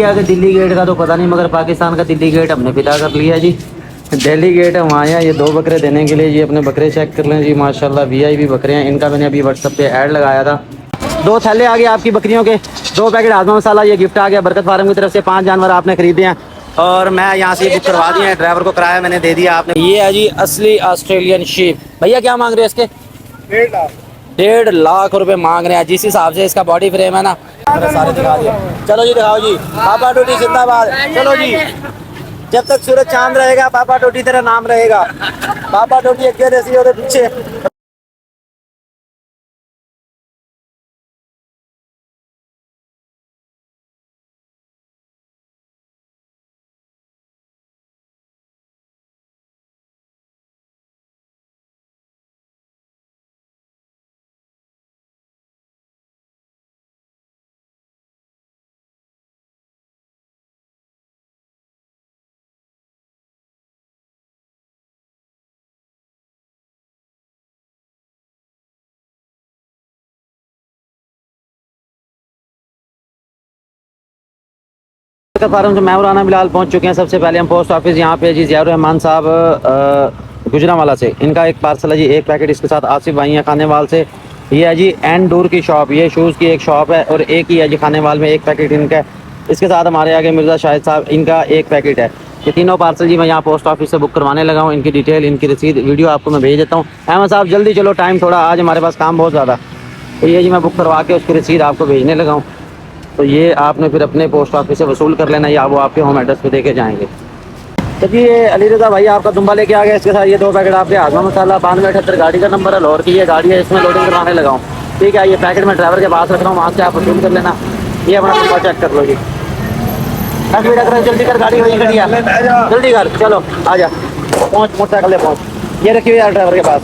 India के Delhi gate का तो पता नहीं, मगर पाकिस्तान का दिल्ली गेट हमने फिदा कर लिया जी। दिल्ली गेट हम आए हैं ये 2 बकरे देने के लिए। ये अपने बकरे चेक कर लें जी, माशाल्लाह वीआईपी बकरे हैं। इनका मैंने अभी व्हाट्सएप पे ऐड लगाया था। 2 थैले आ गए आपकी बकरियों के, 2 पैकेट हाजमा मसाला, ये गिफ्ट आ गया बरकत फार्म की तरफ से। 5 जानवर आपने खरीदे हैं और मैं यहाँ से बुक करवा दिए हैं। ड्राइवर को किराया मैंने दे दिया आपने। ये है जी असली ऑस्ट्रेलियन शीप। भैया क्या मांग रहे हैं इसके? 1.5 लाख रुपए मांग रहे हैं। जिस हिसाब से इसका बॉडी फ्रेम है ना, सारे दिखा दिए। चलो जी दिखाओ जी। पापा टोटी जिंदाबाद। चलो जी, जब तक सूरज चांद रहेगा पापा टोटी तेरा नाम रहेगा। पापा टोटी अगे देसी और पीछे। फार्म से मैं और राना बिलाल पहुंच चुके हैं। सबसे पहले हम पोस्ट ऑफिस यहाँ पे जी ज़ियाउर रहमान साहब गुजरांवाला से, इनका एक पार्सल है जी, 1 पैकेट। इसके साथ आसिफ भाई हैं खानेवाल से। ये है जी एंडूर की शॉप, ये शूज़ की एक शॉप है और एक ही है जी खानेवाल में, 1 पैकेट इनका है। इसके साथ हमारे आगे मिर्ज़ा शाहिद साहब, इनका 1 पैकेट है। ये तीनों पार्सल जी मैं यहाँ पोस्ट ऑफिस से बुक करवाने लगा हूँ। इनकी डिटेल, इनकी रसीद, वीडियो आपको मैं भेज देता हूँ। अहमद साहब जल्दी चलो, टाइम थोड़ा आज हमारे पास काम बहुत ज़्यादा। तो ये जी मैं बुक करवा के उसकी रसीद आपको भेजने लगा हूँ। तो ये आपने फिर अपने पोस्ट ऑफिस से वसूल कर लेना या वो आपके होम एड्रेस पे दे के जाएंगे। तो जी ये अली रज़ा भाई आपका दुम्बा लेके आ गया। इसके साथ ये 2 पैकेट आपके हाजमा मसाला। 9278 गाड़ी का नंबर है, लाहौर की ये गाड़ी है, इसमें लोडिंग करवाने लगा हूँ। ठीक है, ये पैकेट मैं ड्राइवर के पास रख रहा हूँ, वहाँ से आप वसूल कर लेना। ये अपना दुम्बा चेक कर लो जी। 10 मिनट रख रहे, जल्दी कर, गाड़ी वही खड़ी है, जल्दी कर, चलो आ जा, पहुँच, मोटरसाइकिल पहुँच। ये रखी हुई है ड्राइवर के पास।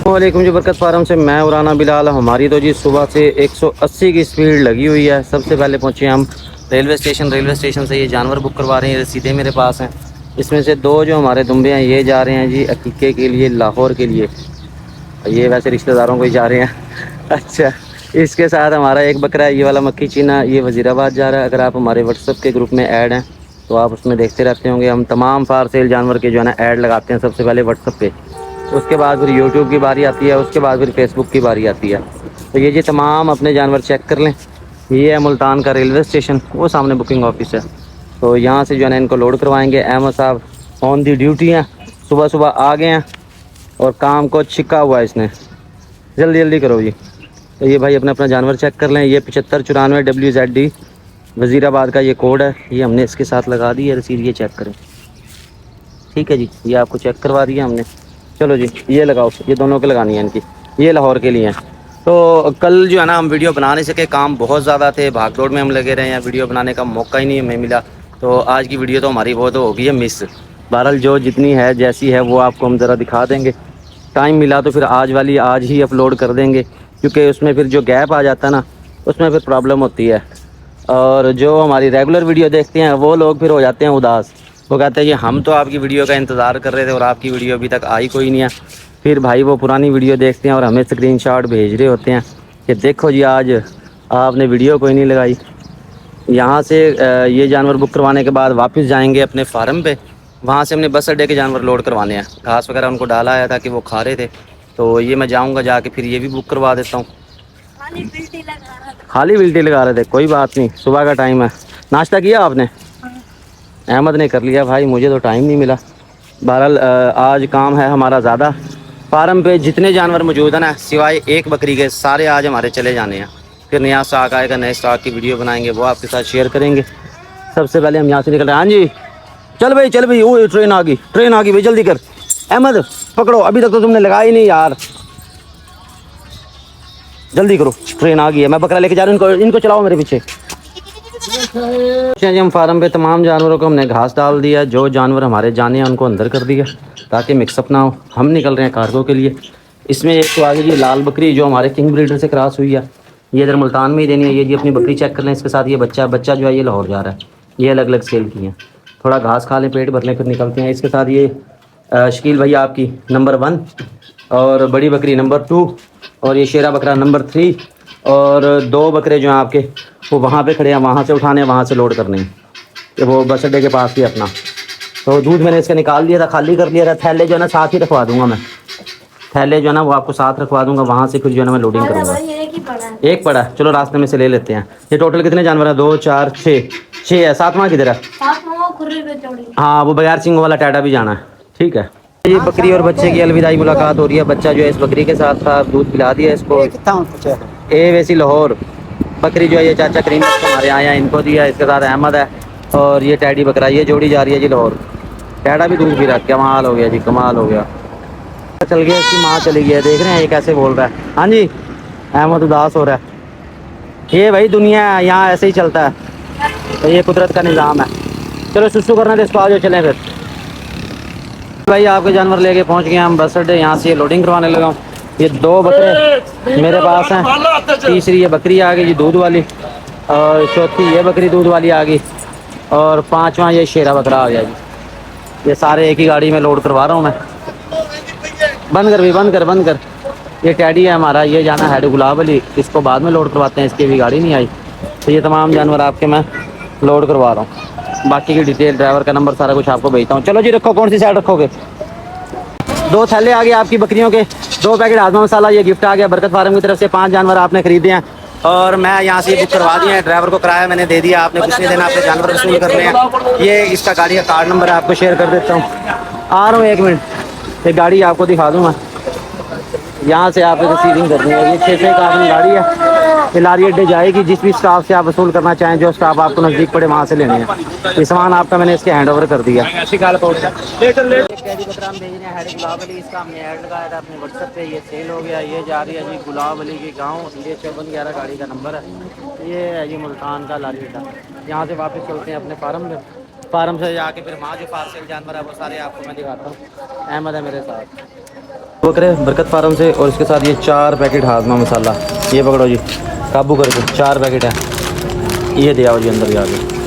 वालेकुम जी, बरकत फार्म से मैं और राना बिलाल। हमारी तो जी सुबह से 180 की स्पीड लगी हुई है। सबसे पहले पहुँचे हम रेलवे स्टेशन। रेलवे स्टेशन से ये जानवर बुक करवा रहे हैं, रसीदें मेरे पास हैं। इसमें से 2 जो हमारे दुम्बे हैं ये जा रहे हैं जी अकीके के लिए, लाहौर के लिए। ये वैसे रिश्तेदारों को ही जा रहे हैं। अच्छा, इसके साथ हमारा 1 बकरा है, ये वाला मक्खी चीना, ये वज़ीराबाद जा रहा है। अगर आप हमारे व्हाट्सएप के ग्रुप में ऐड हैं तो आप उसमें देखते रहते होंगे। हम तमाम फार सेल जानवर के जो है ना ऐड लगाते हैं सबसे पहले व्हाट्सएप पे, उसके बाद फिर यूट्यूब की बारी आती है, उसके बाद फिर फेसबुक की बारी आती है। तो ये जी तमाम अपने जानवर चेक कर लें। ये है मुल्तान का रेलवे स्टेशन, वो सामने बुकिंग ऑफिस है। तो यहाँ से जो है ना इनको लोड करवाएंगे। अहमद साहब ऑन दी ड्यूटी हैं, सुबह सुबह आ गए हैं और काम को छिका हुआ है इसने। जल्दी जल्दी करो जी। तो ये भाई अपना अपना जानवर चेक कर लें। ये 7594 WZD वज़ीराबाद का ये कोड है, ये हमने इसके साथ लगा दी है रसीद। ये चेक करें, ठीक है जी, ये आपको चेक करवा दिया हमने। चलो जी ये लगाओ, ये दोनों के लगानी है इनकी, ये लाहौर के लिए हैं। तो कल जो है ना हम वीडियो बना नहीं सके, काम बहुत ज़्यादा थे, भाग दौड़ में हम लगे रहे हैं, वीडियो बनाने का मौका ही नहीं हमें मिला। तो आज की वीडियो तो हमारी बहुत हो गई है मिस। बहरहाल जो जितनी है जैसी है वो आपको हम ज़रा दिखा देंगे। टाइम मिला तो फिर आज वाली आज ही अपलोड कर देंगे, क्योंकि उसमें फिर जो गैप आ जाता है ना उसमें फिर प्रॉब्लम होती है। और जो हमारी रेगुलर वीडियो देखते हैं वो लोग फिर हो जाते हैं उदास। वो कहते हैं कि हम तो आपकी वीडियो का इंतज़ार कर रहे थे और आपकी वीडियो अभी तक आई कोई नहीं है। फिर भाई वो पुरानी वीडियो देखते हैं और हमें स्क्रीनशॉट भेज रहे होते हैं कि देखो जी आज आपने वीडियो कोई नहीं लगाई। यहाँ से ये जानवर बुक करवाने के बाद वापस जाएंगे अपने फार्म पे। वहाँ से हमने बस अड्डे के जानवर लोड करवाने हैं। घास वगैरह उनको डाला आया था कि वो खा रहे थे, तो ये मैं जाऊँगा, जाके फिर ये भी बुक करवा देता हूँ। खाली बिल्टी लगा रहे थे, कोई बात नहीं, सुबह का टाइम है। नाश्ता किया आपने? अहमद ने कर लिया भाई, मुझे तो टाइम नहीं मिला। बहरहाल आज काम है हमारा ज़्यादा। फार्म पे जितने जानवर मौजूद हैं ना सिवाय 1 बकरी के, सारे आज हमारे चले जाने हैं। फिर नया स्टॉक आएगा, नए स्टॉक की वीडियो बनाएंगे, वो आपके साथ शेयर करेंगे। सबसे पहले हम यहाँ से निकल रहे हैं। हाँ जी चल भाई, चल भाई, वो ट्रेन आ गई, ट्रेन आ गई भाई, जल्दी कर। अहमद पकड़ो, अभी तक तो तुमने लगाई ही नहीं यार, जल्दी करो, ट्रेन आ गई है। मैं बकरा लेके जा रहा हूँ, इनको चलाओ मेरे पीछे। जी हम फार्म पे तमाम जानवरों को हमने घास डाल दिया। जो जानवर हमारे जाने हैं उनको अंदर कर दिया ताकि मिक्सअप ना हो। हम निकल रहे हैं कार्गो के लिए। इसमें एक तो आगे जी लाल बकरी जो हमारे किंग ब्रीडर से क्रॉस हुई है, ये इधर मुल्तान में ही देनी है। ये जी अपनी बकरी चेक कर लें। इसके साथ ये बच्चा जो है ये लाहौर जा रहा है। ये अलग अलग सेल की हैं, थोड़ा घास खा लें, पेट भर लें, फिर निकलते हैं। इसके साथ ये शकील भैया आपकी नंबर 1 और बड़ी बकरी नंबर 2 और ये शेरा बकरा नंबर 3 और 2 बकरे जो हैं आपके वो वहाँ पे खड़े हैं, वहाँ से उठाने, वहाँ से लोड करने हैं, कि वो बस अड्डे के पास ही अपना। तो दूध मैंने इसका निकाल लिया था, खाली कर लिया था। थैले जो है ना साथ ही रखवा दूंगा मैं, थैले जो है ना वो आपको साथ रखवा दूंगा, वहाँ से फिर जो है ना मैं लोडिंग करूँगा। एक पड़ा है, चलो रास्ते में से ले लेते हैं। ये टोटल कितने जानवर हैं? 2 4 6 6 है। 7वां किधर है? हाँ वो बगैर सिंगों वाला टाटा भी जाना है। ठीक है, ये बकरी और बच्चे की अलविदाई मुलाकात हो रही है। बच्चा जो है इस बकरी के साथ था, दूध पिला दिया इसको। ए वैसी लाहौर बकरी जो है ये चाचा करीम हमारे आए हैं, इनको दिया। इसके साथ अहमद है और ये टैडी बकरा, ये जोड़ी जा रही है जी लाहौर। टैडा भी दूध पी रहा है, कमाल हो गया जी, कमाल हो गया। चल गया, इसकी माँ चली गई है। देख रहे हैं ये कैसे बोल रहा है। हाँ जी, अहमद उदास हो रहा है। ये भाई दुनिया है, यहाँ ऐसे ही चलता है, तो ये कुदरत का निज़ाम है। चलो सुसु करना तो इसको, आ जाओ चलें फिर। भाई आपके जानवर लेके पहुँच गए हम बस अड्डे, यहाँ से ये लोडिंग करवाने लगा हूँ। ये 2 बकरे मेरे पास हैं, तीसरी ये बकरी आ गई जी दूध वाली, और चौथी ये बकरी दूध वाली आ गई, और 5वां ये शेरा बकरा आ गया जी। ये सारे एक ही गाड़ी में लोड करवा रहा हूँ मैं। बंद कर भी, बंद कर। ये टैडी है हमारा, ये जाना है गुलाब अली, इसको बाद में लोड करवाते हैं, इसकी भी गाड़ी नहीं आई। तो ये तमाम जानवर आपके मैं लोड करवा रहा हूँ। बाकी की डिटेल, ड्राइवर का नंबर, सारा कुछ आपको भेजता हूँ। चलो जी रखो, कौन सी साइड रखोगे? 2 थैले आ गए आपकी बकरियों के, 2 पैकेट हाजमा मसाला, ये गिफ्ट आ गया बरकत फार्म की तरफ से। 5 जानवर आपने खरीदे हैं और मैं यहाँ से बुक करवा दिए हैं। ड्राइवर को किराया मैंने दे दिया, आपने कुछ नहीं देना, आपने जानवर वसूल करने हैं। ये इसका गाड़ी का कार्ड नंबर है, आपको शेयर कर देता हूँ। आ रहा हूँ 1 मिनट, ये गाड़ी आपको दिखा दूँगा। यहाँ से आपको रिसीविंग करनी है। ये 6 का आदमी गाड़ी है, ये लारी अड्डे जाएगी। जिस भी स्टाफ से आप वसूल करना चाहें, जो स्टाफ आपको नज़दीक पड़े वहाँ से लेने हैं। ये सामान आपका मैंने इसके हैंड ओवर कर दिया। गुलाब अली, इसका हमने ऐड लगाया था अपने व्हाट्सएप पे, ये सेल हो गया। ये जा रही है जी गुलाब अली के गाँव, ये 5411 गाड़ी का नंबर है। ये है जी मुल्तान का लारी अड्डा। यहाँ से वापस चलते हैं अपने फार्म में, फार्म से जाके फिर वहाँ जो पार्सल जानवर है वो सारे आपको मैं दिखाता हूँ। अहमद है मेरे साथ, बकरे बरकत फार्म से, और इसके साथ ये 4 पैकेट हाजमा मसाला। ये पकड़ो जी, काबू करके 4 पैकेट है, ये दे आओ जी अंदर जाके।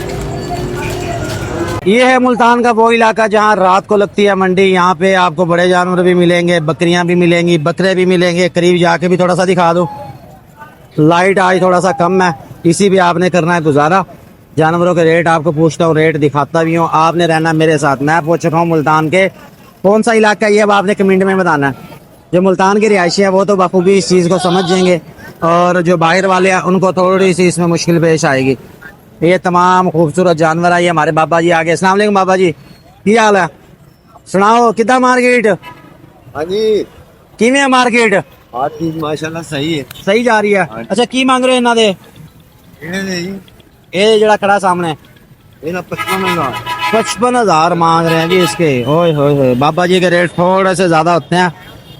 ये है मुल्तान का वो इलाका जहाँ रात को लगती है मंडी। यहाँ पे आपको बड़े जानवर भी मिलेंगे, बकरियां भी मिलेंगी, बकरे भी मिलेंगे। करीब जाके भी थोड़ा सा दिखा दो। लाइट आज थोड़ा सा कम है, इसी भी आपने करना है गुजारा। जानवरों के रेट आपको पूछता हूँ, रेट दिखाता भी हूँ, आपने रहना मेरे साथ। मैं पूछ रहा हूँ मुल्तान के कौन सा इलाका है, ये अब आपने कमेंट में बताना है। जो मुल्तान के रिहायशी है वो तो बखूबी इस चीज़ को समझ जाएंगे, और जो बाहर वाले हैं उनको थोड़ी सी इसमें मुश्किल पेश आएगी। ये तमाम खूबसूरत जानवर है। ये हमारे बाबा जी आगे। अस्सलाम वालेकुम बाबा जी, की हाल है? सुनाओ कितना मार्केट? हाँ जी, किमें है मार्केट? आज चीज माशाल्लाह सही है। सही जा रही है। अच्छा की मांग रहे हो इन्हों दे? ये जरा खड़ा सामने 55,000 मांग रहे हैं जी इसके। ओए होए, बाबा जी के रेट थोड़े से ज्यादा होते हैं,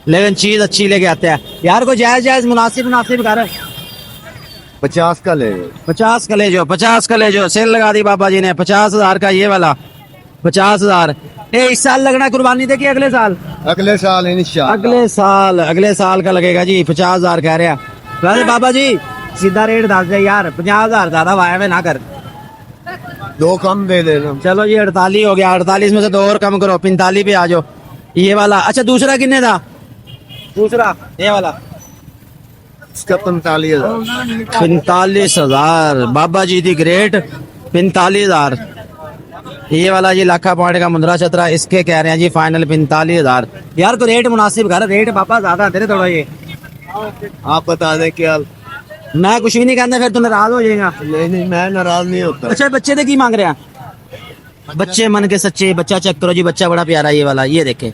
लेकिन चीज अच्छी लेके आते हैं यार। को जायज जायज मुनासिब कर। 50 का ले 50 का ले जाओ, 50 का ले जाओ। सेल लगा दी बाबा जी ने। 50,000 का ये वाला 50,000। इस साल लगना कुर्बानी दे कि अगले साल? अगले साल इंशाल्लाह अगले साल का लगेगा जी। 50,000 कह रहे हैं। वैसे बाबा जी सीधा रेट दस दे यार, 50,000 ज्यादा वाया में ना कर, 2 कम दे देना। चलो जी 48 हो गया। 48 में से 2 और कम करो, 45 पे आ जाओ। ये वाला अच्छा, दूसरा कितने था? दूसरा ये वाला इसका 45,000। 45,000 बाबा जी थी ग्रेट। 45,000 ये वाला जी लाखा पॉइंट का मुंद्रा छतरा, इसके कह रहे हैं जी फाइनल 45,000। यार को रेट मुनासिब कर, रेट पापा ज्यादा तेरे थोड़ा। ये आप बता दें क्या? मैं कुछ भी नहीं कहता, फिर तू नाराज हो जाएगा। नहीं, मैं नाराज नहीं होता। अच्छा बच्चे ने की मांग रहे हैं? बच्चे मन के सच्चे। बच्चा चेक करो जी, बच्चा बड़ा प्यारा ये वाला, ये देखे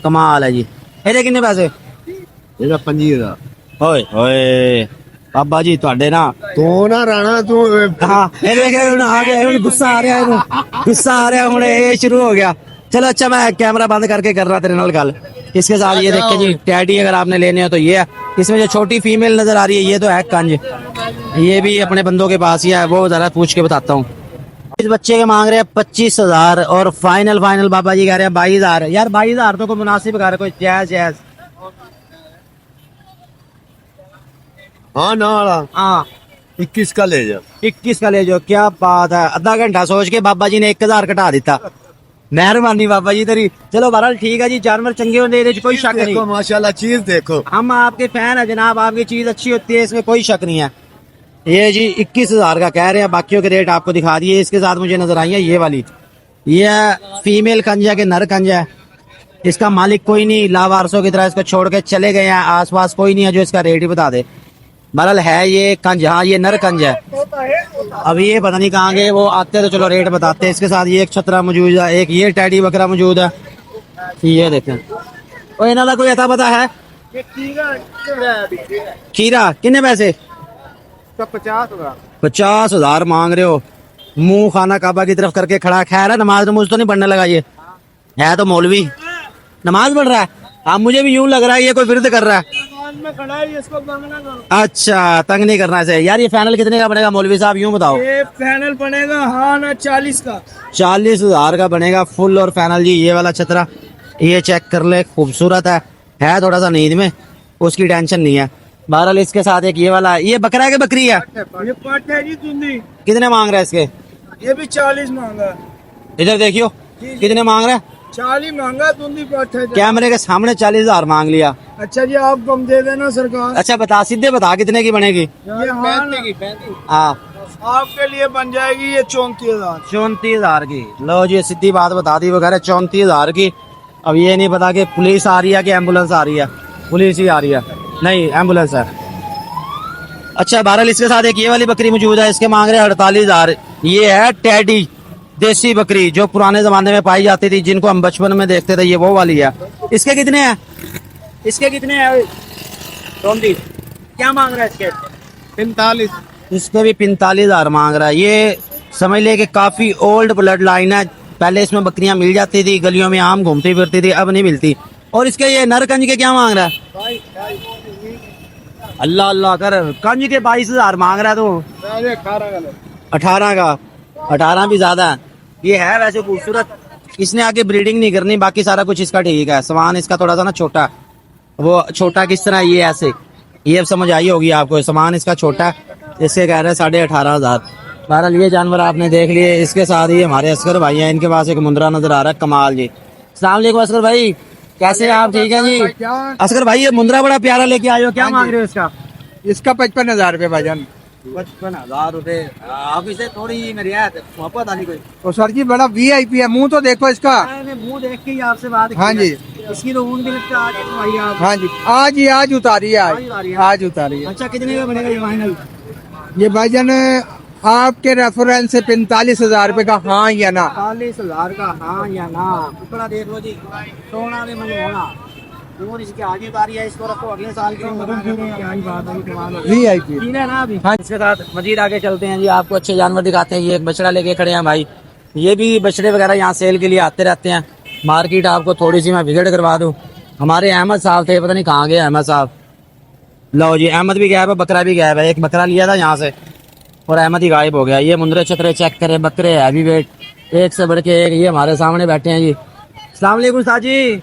कमाल है जी। ये कितने पैसे? 25,000। ओए ओए बाबा जी ਤੁਹਾਡੇ ना तू ना राणा तू। हाँ ये देखे आ गया, गुस्सा आ रहा है, गुस्सा आ रहा है हुणे, ये शुरू हो गया। चलो अच्छा मैं कैमरा बंद करके कर रहा तेरे नाल गल। इसके साथ ये देखे जी टैडी अगर आपने लेने हो तो ये है। इसमें जो छोटी फीमेल नजर आ रही है ये तो है कंज, ये भी अपने बंदों के पास ही है, वो जरा पूछ के बताता हूँ। इस बच्चे के मांग रहे हैं 25,000 और फाइनल बाबा जी कह रहे हैं 22,000। यार 22,000 तो कोई मुनासिब कर, कोई जायज। हाँ ना हाँ 21 का ले जा। 21 का ले जाओ। क्या बात है, आधा घंटा सोच के बाबा जी ने 1,000 घटा दिता। मेहरबानी बाबा जी तेरी। चलो बहरहाल ठीक है जी, जानवर चंगे होंगे ਇਹਦੇ 'ਚ कोई शक नहीं। देखो माशाल्लाह चीज देखो। हम आपके फैन है जनाब, आपकी चीज अच्छी होती है, इसमें कोई शक नहीं है। ये जी 21,000 का कह रहे हैं, बाकियों के रेट आपको दिखा दिए। इसके साथ मुझे नजर आई है ये वाली, ये फीमेल कंज है कि नर कंज है। इसका मालिक कोई नहीं, लावारसों की तरह इसको छोड़ के चले गए हैं, आसपास कोई नहीं है जो इसका रेट ही बता दे। बहरहाल है ये कंज, हाँ ये नर कंज है। अब ये पता नहीं कहाँ गए, वो आते तो चलो रेट बताते हैं। इसके साथ ये एक छतरा मौजूद है, एक ये टैडी बकरा मौजूद है। ये देखें, और इन्हों का कोई अता पता है? खीरा कितने पैसे? 50,000 मांग रहे हो। मुंह खाना काबा की तरफ करके खड़ा, खैर है नमाज नमूज तो नहीं पढ़ने लगा, ये है तो मौलवी, नमाज पढ़ रहा है। हाँ मुझे भी यूं लग रहा है ये कोई विरद कर रहा है। अच्छा तंग नहीं करना चाहिए यार। ये फाइनल कितने का बनेगा मौलवी साहब, यूं बताओ? ये फाइनल बनेगा हाँ ना 40 का। 40,000 का बनेगा फुल और फाइनल जी। ये वाला छतरा ये चेक कर ले, खूबसूरत है थोड़ा सा नींद में, उसकी टेंशन नहीं है। बहरहाल इसके साथ एक ये वाला, ये बकरा है कि बकरी है? ये पट है जी दूधी। कितने मांग रहा है इसके? ये भी 40 मांगा। इधर देखियो कितने मांग रहा है। 40 मांगा, दूधी पट है। कैमरे के सामने 40,000 मांग लिया। अच्छा जी आप कम दे देना सरकार। अच्छा बता, सीधे बता कितने की बनेगी? ये हाँ ना, हाँ आपके लिए बन जाएगी ये 34,000। 34,000 की। लो जी सीधी बात बता दी वगैरह 34,000 की। अब ये नहीं पता कि पुलिस आ रही है कि एम्बुलेंस आ रही है। पुलिस ही आ रही है, नहीं एम्बुलेंस है। अच्छा बहरहाल इसके साथ एक ये वाली बकरी मौजूद है, इसके मांग रहे हैं 48,000। ये है टैडी देसी बकरी, जो पुराने जमाने में पाई जाती थी, जिनको हम बचपन में देखते थे, ये वो वाली है। इसके कितने हैं? इसके कितने हैं? क्या मांग रहा है इसके? 45। इसके भी 45,000 मांग रहा है। ये समझ ले कि काफी ओल्ड ब्लड लाइन है। पहले इसमें बकरियां मिल जाती थी, गलियों में आम घूमती फिरती थी, अब नहीं मिलती। और इसके ये नर कंज के क्या मांग रहा है? अल्लाह अल्लाह कर, कंज के 22,000 मांग रहा है तो 18 का। 18 भी ज्यादा है। ये है वैसे खूबसूरत, इसने आगे ब्रीडिंग नहीं करनी, बाकी सारा कुछ इसका ठीक है। समान इसका थोड़ा सा ना छोटा, वो छोटा किस तरह, ये ऐसे, ये अब समझ आई होगी आपको। समान इसका छोटा है, इसके कह रहे हैं 18,500। बहरहाल ये जानवर आपने देख लिए। इसके साथ ही हमारे असगर भाई हैं, इनके पास एक मुंद्रा नजर आ रहा है, कमाल जी। अस्सलाम वालेकुम असगर भाई, कैसे हैं आप? ठीक है जी। असगर भाई ये मुंद्रा बड़ा प्यारा लेके आए हो, क्या मांग रहे हो इसका? इसका 55,000 रुपये भाईजान। 55,000 रुपए। आप इसे थोड़ी मेरी मोहब्बत आनी कोई। तो सर जी बड़ा VIP है, मुंह तो देखो इसका। मैंने मुंह देख के ही आपसे बात की हाँ जी। है। इसकी तो ऊन भी लगता है आज भाई आप। हाँ जी आज उतारी है, आज उतारी है। अच्छा कितने का बनेगा ये फाइनल? ये भाईजान आपके रेफरेंस से 45,000 रुपये का हाँ या ना। 40,000 का हाँ या ना। टुकड़ा देख लो जी, सोना में मंगवाना। और इसकी आगे उतारी है, इसको रखो अगले साल की VIP है ना अभी। हाँ इसके साथ मजीद आगे चलते हैं जी, आपको अच्छे जानवर दिखाते हैं। ये एक बछड़ा लेके खड़े हैं भाई, ये भी बछड़े वगैरह यहाँ सेल के लिए आते रहते हैं। मार्केट आपको थोड़ी सी मैं विजिट करवा दूँ। हमारे अहमद साहब थे, पता नहीं कहाँ गए अहमद साहब। लो जी अहमद भी गायब है, बकरा भी गायब है। एक बकरा लिया था यहाँ से और अहमद ही गायब हो गया। ये मुंद्रे छतरे चेक करें, बकरे हैवी वेट, एक से बढ़ के एक। ये हमारे सामने बैठे हैं जी। अस्सलाम वालेकुम उस्ताद जी।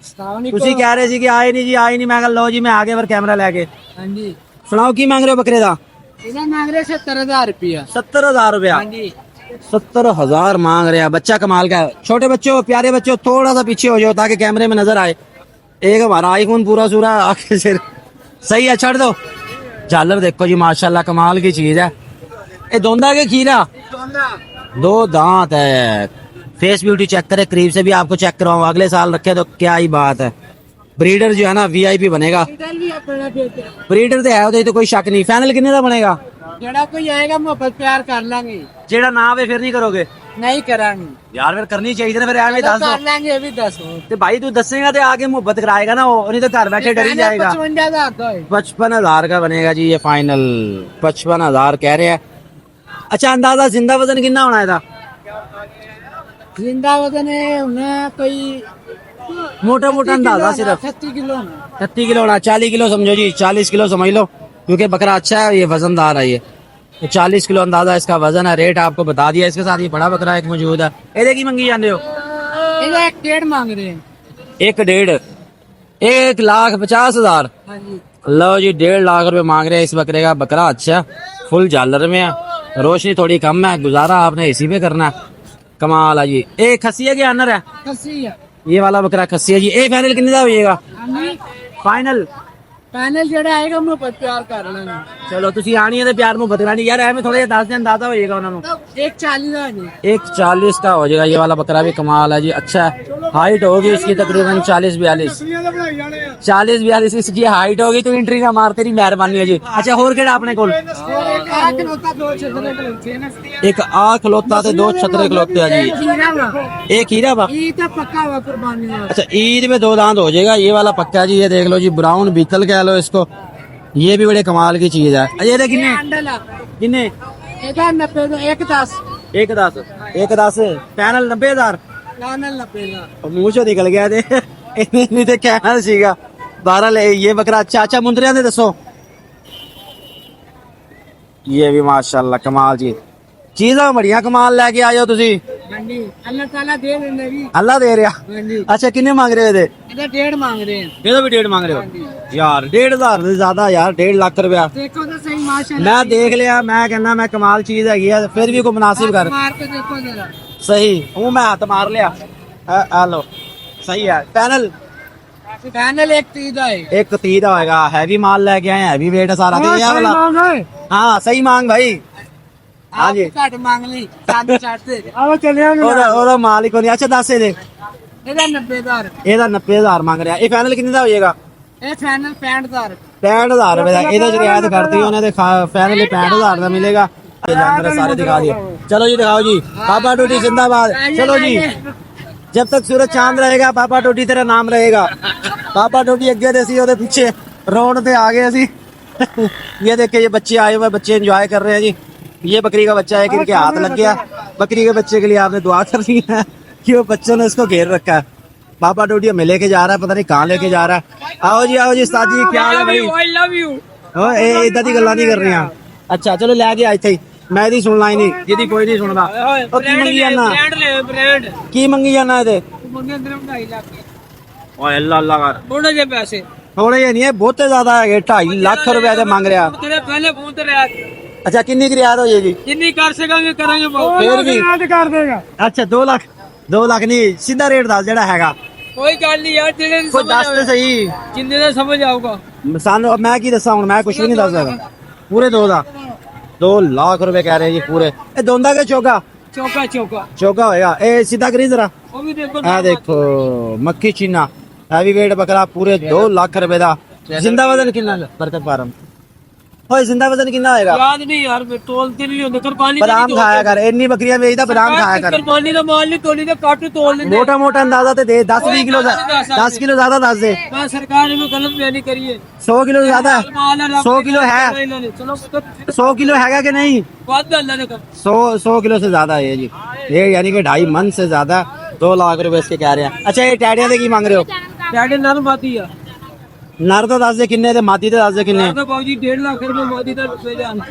तुसी कह रहे सी कि आए नहीं जी, आए नहीं। मैं कहा लो जी मैं आगे पर कैमरा लेके। हाँ जी सुनाओ की मांग रहे हो बकरे का? इन्हें मांग रहे 70,000 रुपया। 70,000 रुपया। 70,000 मांग रहे हैं। बच्चा कमाल का है। छोटे बच्चों, प्यारे बच्चों, थोड़ा सा पीछे हो जाओ ताकि कैमरे में नजर आए। एक हमारा आईफोन पूरा सूरा आके सिर सही है, छोड़ दो। झालर देखो जी माशाल्लाह कमाल की चीज है। ये दोंदा के खीरा, 2 दांत है। फेस ब्यूटी चेक करे करीब से भी, आपको चेक करवाऊं। अगले साल रखे तो क्या ही बात है। ब्रीडर जो है ना VIP बनेगा। ब्रीडर तो है तो कोई शक नहीं। फाइनल कितने का बनेगा? जेड़ा कोई आएगा मोहब्बत प्यार कर लेंगे। जेड़ा ना आवे फिर नहीं करोगे? नहीं करांगे यार फिर करनी चाहिए ना, फिर एवं दस कर दो। लेंगे। ये भी 10 ते भाई तू दसेगा तो आगे मोहब्बत कराएगा ना वो, नहीं तो घर बैठे डर ही जाएगा। 55,000 का बनेगा जी ये फाइनल। 55,000 कह रहे हैं। अच्छा अंदाजा जिंदा वजन कितना होना है था? जिंदा वजन है उन्हें कोई मोटा मोटा अंदाजा सिर्फ 30 किलो। 30 किलो होना। 40 किलो समझो जी, 40 किलो समझ लो, क्योंकि बकरा अच्छा है, ये वजनदार है। ये तो 40 किलो अंदाजा इसका वजन है। रेट आपको बता दिया। इसके साथ ये बड़ा बकरा एक मौजूद है। ये की मंगी जाते हो? 1.5 मांग रहे हैं। 1.5 1,50,000। हाँ जी लो जी 1.5 लाख रुपए मांग रहे हैं इस बकरे का। बकरा अच्छा फुल झालर में है, रोशनी थोड़ी कम है, गुजारा आपने इसी पे करना है। कमाल है जी। एक खस्सी है कि अनर है? खस्सी है। ये वाला बकरा खस्सी है जी। ये फाइनल कितने का होइएगा? फाइनल पैनल ਜਿਹੜਾ ਆਏਗਾ ਮੈਂ ਪਿਆਰ ਕਰ ਲੈਣਾ। ਚਲੋ ਤੁਸੀਂ ਆਣੀ ਹੈ ਤੇ ਪਿਆਰ ਮੁਹੱਬਤ ਕਰਾਣੀ ਯਾਰ, ਐਵੇਂ ਥੋੜੇ ਜਿਹਾ 10 ਦਿਨ ਦਾਦਾ ਹੋਏਗਾ ਉਹਨਾਂ ਨੂੰ। 140 ਦਾ ਨਹੀਂ, 140 का हो जाएगा। ये वाला बकरा भी कमाल है जी, अच्छा है। हाइट होगी इसकी तकरीबन 40-42 इसकी हाइट होगी तो एंट्री ना मार, तेरी मेहरबानी है जी। अच्छा होर केड़ा अपने कोल? एक आ खलोता ते दो छतरे खलोते हैं जी। एक हीरा बा, ਇਹ ਤਾਂ ਪੱਕਾ ਵਾ ਕੁਰਬਾਨੀ ਦਾ। अच्छा ईद में 2 दांत हो जाएगा। ये वाला पक्का है जी, ये देख लो जी, ब्राउन बीतल कह लो इसको। ये भी बड़े कमाल की चीज है। ये देख किन्ने किन्ने ਇਹਦਾ 90 ਦਾ 110 110 पैनल 90,000 ਪੈਨਲ 90 ਦਾ। मुंह चो निकल गया थे नहीं तो कहना सीगा। 12 ले ये बकरा। अच्छा मुंदरिया ने दसो। ये भी माशाल्लाह कमाल जी, चीज़ां बड़ियां कमाल लेके आए हो तुसी। ਹਾਂਜੀ ਅੱਲਾਹ ਤਾਲਾ ਦੇ ਦਿੰਦਾ ਜੀ। अल्लाह दे रहा। ਹਾਂਜੀ अच्छा किन्ने मांग रहे हो ਇਹਦੇ? ਇਹਦਾ 1.5 ਮੰਗ ਰਹੇ ਆ। ਇਹਦਾ ਵੀ 1.5 ਮੰਗ ਰਹੇ ਹੋ यार? 1.5,000 से ज्यादा यार, 1.5 लाख रुपया। ਦੇਖੋ ਤਾਂ ਸਹੀ ਮਾਸ਼ਾਅੱਲਾ। मैं देख लिया, मैं कहना मैं कमाल चीज हैगी है, फिर भी कोई मुनासिब कर। ਮਾਰ ਕੇ ਦੇਖੋ ਜਰਾ। सही हूँ मैं हाथ मार लिया। हेलो सही है। पैनल ਪੈਨਲ 130 ਦਾ ਹੈ। एक 30 का होएगा। हैवी माल लेके आए, हैवी वेट है सारा। ये वाला हाँ सही मांग भाई। हाँ जी ਘੱਟ ਮੰਗ ਲਈ, ਸਾਨੂੰ ਛੱਡ ਦੇ। ਆਵਾ ਚੱਲਿਆ ਉਹਦਾ ਮਾਲ ਹੀ ਕੋਈ ਨਹੀਂ। ਅੱਛਾ ਦੱਸ ਇਹਦੇ। ਇਹਦਾ 90,000। ਇਹਦਾ 90,000 ਮੰਗ ਰਿਹਾ। ਇਹ ਫਾਈਨਲ ਕਿੰਨੇ ਦਾ ਹੋ ਜਾਏਗਾ? ਇਹ ਫਾਈਨਲ 65,000। 65,000 रुपए का। ਇਹਦੇ ਚ ਰਿਆयत करती है उन्हें, फाइनल 65,000 का मिलेगा। ये जानवर सारे दिखा दिए। चलो जी दिखाओ जी। पापा टोटी जिंदाबाद। चलो जी, जब तक सूरज चांद रहेगा पापा टोटी तेरा नाम रहेगा। पापा टोटी अगे थे सी, ਉਹਦੇ ਪਿੱਛੇ रोड पे आ गए सी। ये देखिए ये बच्चे आए हुए, बच्चे एंजॉय कर रहे हैं जी। ये बकरी का बच्चा है कि इनके हाथ लग गया। बकरी के बच्चे के लिए आपने दुआ करनी है कि वो बच्चों ने इसको घेर रखा है। पापा टोटी हमें लेके जा रहा है, पता नहीं कहाँ लेके जा रहा है। आओ जी उस्ताद जी, क्या हाल है भाई? I love you। इदा दी गल्लां नहीं कर रही। अच्छा चलो ले गया ਇੱਥੇ ਹੀ। ਮੈਂ ਇਹਦੀ ਸੁਣਨਾ ਹੀ ਨਹੀਂ, ਜਿਹਦੀ ਕੋਈ ਨਹੀਂ ਸੁਣਦਾ। ਉਹ ਕੀ ਮੰਗੀ ਜਾਣਾ? ਬ੍ਰਾਂਡ ਕੀ ਮੰਗੀ ਜਾਣਾ ਇਹਦੇ? ਮੰਗੇ ਅੰਦਰ 2.5 ਲੱਖ। ਓਏ ਅੱਲਾ ਅੱਲਾ ਕਰ। ਥੋੜੇ ਜਿਹੇ ਪੈਸੇ ਥੋੜੇ ਜਿਹੇ ਨਹੀਂ, ਇਹ ਬਹੁਤੇ ਜ਼ਿਆਦਾ ਹੈਗੇ। 2.5 ਲੱਖ ਰੁਪਏ ਦੇ ਮੰਗ ਰਿਹਾ। ਤੇਰੇ ਪਹਿਲੇ ਫੋਨ ਤੇ ਰਿਆ ਅੱਛਾ ਕਿੰਨੀ ਕੁ ਰਿਆਇਤ ਹੋ ਜਾਏਗੀ? ਜਿੰਨੀ ਕਰ ਸਕਾਂਗੇ ਕਰਾਂਗੇ। ਫਿਰ ਵੀ ਕਰ ਦੇਗਾ। ਅੱਛਾ 2 ਲੱਖ 2 ਲੱਖ ਨਹੀਂ, ਸਿੱਧਾ ਰੇਟ ਦੱਸ ਜਿਹੜਾ ਹੈਗਾ। ਕੋਈ ਗੱਲ ਨਹੀਂ ਯਾਰ, ਜਿਹੜੇ ਕੋਈ ਦੱਸ ਤੇ ਸਹੀ। ਜਿੰਨੇ ਦਾ ਸਮਝ ਆਊਗਾ। ਸਾਨੂੰ ਮੈਂ ਕੀ ਦੱਸਾਂ ਹੁਣ, ਮੈਂ ਕੁਝ ਵੀ ਨਹੀਂ ਦੱਸ ਸਕਦਾ। ਪੂਰੇ 2 ਦਾ 2 ਲੱਖ ਰੁਪਏ ਕਹਿ ਰਹੇ ਜੀ ਪੂਰੇ। ਇਹ ਦੋਂਦਾ ਕਿ ਚੋਗਾ? ਚੌਕਾ ਚੋਗਾ ਹੋਏਗਾ। ਇਹ ਸਿੱਧਾ ਕਰੀ ਜ਼ਰਾ। ਉਹ ਵੀ ਦੇਖੋ। ਆ ਦੇਖੋ ਮੱਖੀ ਚੀਨਾ हैवी वेट बकरा, पूरे 2 लाख रुपए का। जिंदा वजन कितना? बरकत फार्म होए जिंदा वजन कितना होएगा? याद नहीं यार, तोल ते नहीं होंदे। कुर्बानी बादाम खाया कर, इतनी बकरियां बेचदा, बादाम खाया कर। कुर्बानी दा माल नहीं तोली दे, काट तोल दे। मोटा मोटा अंदाजा ते दे। 10-20 किलो 10 किलो ज्यादा दस दे। मैं सरकार में गलत बयानी करिए। 100 किलो ज्यादा? 100 किलो है? चलो 100 किलो हैगा कि नहीं? वादा अल्लाह ने कर। 100 किलो से ज्यादा है जी। ये यानी कि 2.5 मन से ज्यादा। 2 लाख रुपए इसके कह रहे हैं। अच्छा ये टैडियां दे की मांग रहे हो? डैडी नर माती आ। नर तो दस दे किन्ने ते मादी ते दस दे किन्ने? तो बाबू जी 1.5 लाख रुपए माती दा रुपए जान।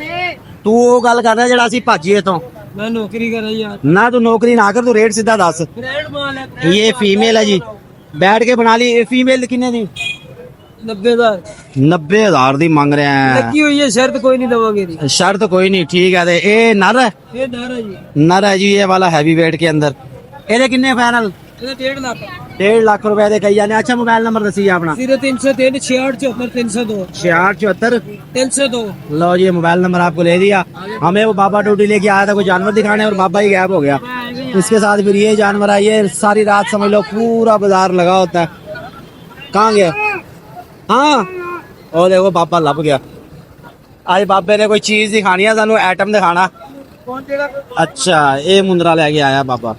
तू वो गल कर रहा जेड़ा ਅਸੀਂ ਭਾਜੀਏ ਤੋਂ। मैं नौकरी कर रही यार। ना तू नौकरी ना कर, तू रेट सीधा दस। ब्रांड माल है। ये फीमेल है जी, बैठ के बना ली। ये फीमेल किन्ने दी? 90,000 90,000 दी मांग रहे हैं। लगी हुई है, शर्त कोई नहीं दवांगे दी। शर्त कोई नहीं, ठीक है। ये नर है? ये नर है जी। नर है जी, ये वाला हैवी वेट के अंदर। ਇਹਦੇ ਕਿੰਨੇ ਫਾਈਨਲ? ये 1.5 लाख। 1.5 ਲੱਖ ਰੁਪਏ ਦੇ ਕਹੀ ਜਾਂਦੇ। ਅੱਛਾ मोबाइल नंबर दसी अपना। 0303 66 302 6674 302। लो जी मोबाइल नंबर आपको ले दिया। हमें वो बाबा टोटी लेके आया था कोई जानवर दिखाने, और बाबा ही गायब हो गया। इसके साथ फिर ये जानवर आई है। सारी रात समझ लो पूरा बाजार लगा होता है। कहाँ गया? हाँ और देखो बाबा लभ गया। आज बाबे ने कोई चीज दिखानी है सानू, आइटम दिखाना। अच्छा ये मुंदरा लेके आया बाबा।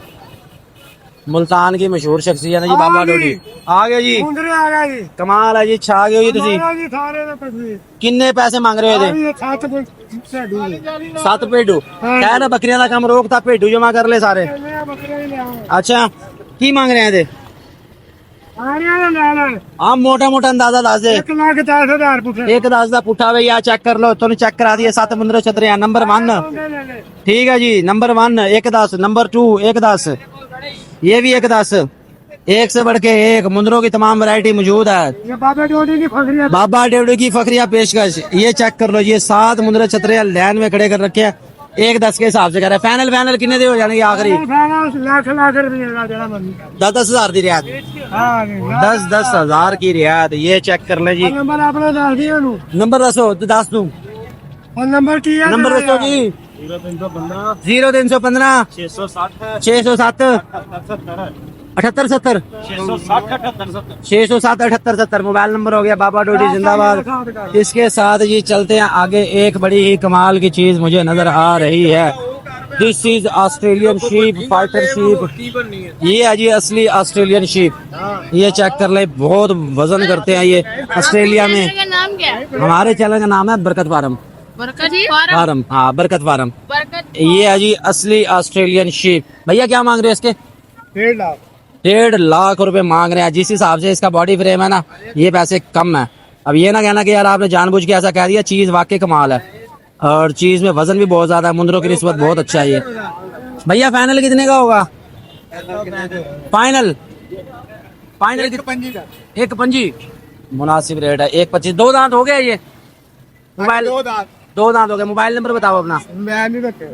मुल्तान की मशहूर शख्सियत है जी बाबा टोटी। आ गए जी, आ गया जी। कमाल है जी, छा गए हो जी तुसी। जी थारे दे पैसे किन्ने पैसे मांग रहे हो? ये 7 साडू 7 भेडू कह ना, बकरियां का काम रोकता, भेडू जमा कर ले सारे। बकरे ले आओ। अच्छा की मांग रहे हैं दे? आरिया ने ले ले। आप मोटा मोटा अंदाजा दस दे। 1,10,000 पुठे। एक दस का पुठा भाई आ चेक कर लो, तुमने चेक करा दिए। 7 15 छतरे हैं। नंबर 1 ठीक है जी, नंबर 1 1,10, नंबर 2 1,10, ये भी 1,10। एक से बढ़ के एक मुंदरों की तमाम वैरायटी मौजूद है। ये बाबा डोडी की फखरिया। बाबा डेवड़ी की फखरिया पेशकश। ये चेक कर लो, ये 7 मुंदरे छतरे लाइन में खड़े कर रखे हैं। 1-10 के हिसाब से कह रहे फाइनल फाइनल कितने दे हो जाने आखिरी लाख लाख रुपये का देना बंदी 10-10 हजार की रियायत हाँ 10-10 हजार की रियायत ये चेक कर ले जी नंबर आपने डाल दिया नू नंबर दसो तो दस दूं और नंबर की है नंबर दसो जी 0315 607 7870 607 7870 मोबाइल नंबर हो गया बाबा डोडी जिंदाबाद। इसके साथ जी चलते हैं आगे। एक बड़ी ही कमाल की चीज मुझे नजर आ रही है। This is Australian sheep fighter sheep. ये है जी असली ऑस्ट्रेलियन शीप। ये चेक कर ले बहुत वजन करते हैं ये ऑस्ट्रेलिया में। का नाम क्या है? हमारे चैनल का नाम है बरकत फार्म। बरकत फार्म हाँ बरकत फार्म। बरकत ये है जी असली ऑस्ट्रेलियन शीप। भैया क्या मांग रहे हैं इसके? 1.5 लाख 1.5 लाख रुपए मांग रहे हैं। जिस हिसाब से इसका बॉडी फ्रेम है ना ये पैसे कम है। अब ये ना कहना कि यार आपने जानबूझ के ऐसा कह दिया। चीज वाकई कमाल है और चीज में वजन भी बहुत ज्यादा है। मुंदरों की निस्बत बहुत अच्छा है ये। भैया फाइनल कितने का होगा? फाइनल फाइनल एक पंजी मुनासिब रेट है। 1.25 2 दांत हो गया ये मोबाइल 2 दांत हो गया। मोबाइल नंबर बताओ अपना। मैं नहीं रखे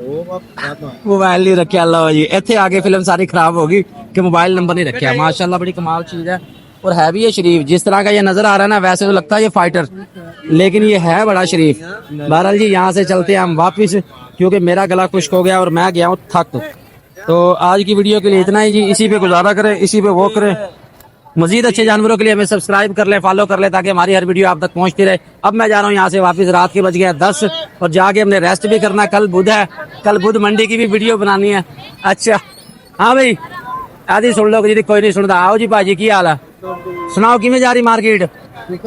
मोबाइल नहीं रखे अल्लाह जी। इतने आगे फिल्म सारी खराब होगी कि मोबाइल नंबर नहीं रखे। माशाल्लाह बड़ी कमाल चीज है और है भी ये शरीफ। जिस तरह का ये नजर आ रहा है ना वैसे तो लगता है ये फाइटर लेकिन ये है बड़ा शरीफ। बहरहाल जी यहाँ से चलते हैं हम वापिस क्योंकि मेरा गला खुश्क हो गया और मैं गया हूँ थक। तो आज की वीडियो के लिए इतना ही जी। इसी पे गुजारा करें, इसी पे वो करें। मजीद अच्छे जानवरों के लिए हमें सब्सक्राइब कर ले, फॉलो कर ले ताकि हमारी हर वीडियो आप तक पहुंचती रहे। अब मैं जा रहा हूँ यहाँ से वापस। रात के बज गए 10 और जाके हमने रेस्ट भी करना। कल बुध है, कल बुध मंडी की भी वीडियो बनानी है। अच्छा हाँ भाई आदि सुन लो जी कोई नहीं सुनता। आओ जी भाजी की हाल है? सुनाओ किमें जा रही मार्केट? ठीक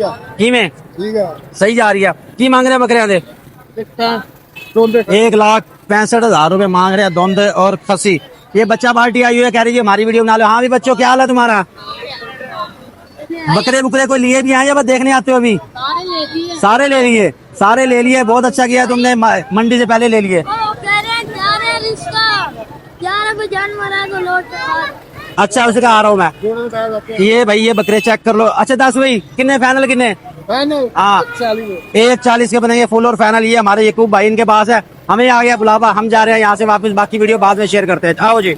है किमें ठीक है सही जा रही है? की मांग रहे हैं बकरियां दे? 1,65,000 रुपए मांग रहे हैं दोंद और खसी। ये बच्चा पार्टी आई हुई है कह रही है हमारी वीडियो बना लो। हाँ भी बच्चों क्या हाल है तुम्हारा? बकरे बुकरे कोई लिए भी आए या बस देखने आते हो? अभी सारे ले लिए? सारे ले लिए। बहुत अच्छा किया तुमने मंडी से पहले ले लिए। अच्छा उसका आ रहा हूँ मैं। ये भाई ये बकरे चेक कर लो। अच्छा 10 भाई कितने फाइनल कितने? हाँ 1,40 के बनेंगे फुल और फाइनल। ये हमारे यकूब भाई इनके पास है। हमें आ गया बुलावा, हम जा रहे हैं यहाँ से वापस। बाकी वीडियो बाद में शेयर करते हैं। आओ जी।